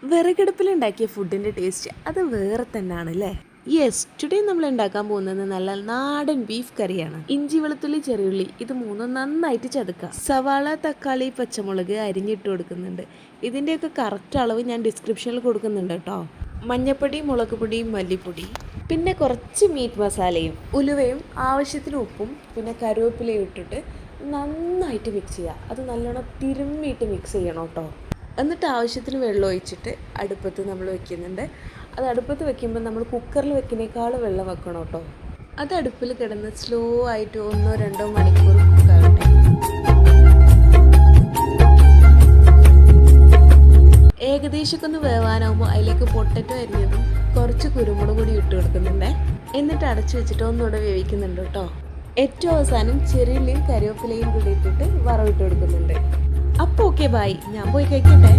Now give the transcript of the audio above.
വിറകടുപ്പിലുണ്ടാക്കിയ ഫുഡിൻ്റെ ടേസ്റ്റ് അത് വേറെ തന്നെയാണ് അല്ലേ? യെസ്, ടുഡേ നമ്മൾ ഉണ്ടാക്കാൻ പോകുന്നത് നല്ല നാടൻ ബീഫ് കറിയാണ്. ഇഞ്ചി, വെളുത്തുള്ളി, ചെറിയുള്ളി ഇത് മൂന്നും നന്നായിട്ട് ചതുക്കുക. സവാള, തക്കാളി, പച്ചമുളക് അരിഞ്ഞിട്ട് കൊടുക്കുന്നുണ്ട്. ഇതിൻ്റെയൊക്കെ കറക്റ്റ് അളവ് ഞാൻ ഡിസ്ക്രിപ്ഷനിൽ കൊടുക്കുന്നുണ്ട് കേട്ടോ. മഞ്ഞൾപ്പൊടി, മുളക് പൊടി, മല്ലിപ്പൊടി, പിന്നെ കുറച്ച് മീറ്റ് മസാലയും ഉലുവയും ആവശ്യത്തിന് ഉപ്പും പിന്നെ കറിവേപ്പിലയും ഇട്ടിട്ട് നന്നായിട്ട് മിക്സ് ചെയ്യുക. അത് നല്ലോണം തിരുമ്മിയിട്ട് മിക്സ് ചെയ്യണം കേട്ടോ. എന്നിട്ട് ആവശ്യത്തിന് വെള്ളം ഒഴിച്ചിട്ട് അടുപ്പത്ത് നമ്മൾ വെക്കുന്നുണ്ട്. അത് അടുപ്പത്ത് വെക്കുമ്പോൾ നമ്മൾ കുക്കറിൽ വെക്കുന്നേക്കാൾ വെള്ളം വെക്കണം കേട്ടോ. അത് അടുപ്പിൽ കിടന്ന് സ്ലോ ആയിട്ട് 1-2 മണിക്കൂർ കുക്കാവട്ടെ. ഏകദേശമൊക്കെ ഒന്ന് വേവാനാകുമ്പോൾ അതിലേക്ക് പൊട്ടറ്റോ അരിഞ്ഞതും കുറച്ച് കുരുമുളക് പൊടി ഇട്ട് കൊടുക്കുന്നുണ്ട്. എന്നിട്ട് അടച്ചു വെച്ചിട്ട് ഒന്നുകൂടെ വേവിക്കുന്നുണ്ട് കേട്ടോ. ഏറ്റവും അവസാനം ചെറിയുള്ളിയും കറിവേപ്പിലയും കൂടി ഇട്ടിട്ട് വറവിട്ട് കൊടുക്കുന്നുണ്ട്. അപ്പോൾ ഓക്കെ, ബൈ, ഞാൻ പോയി കഴിക്കട്ടെ.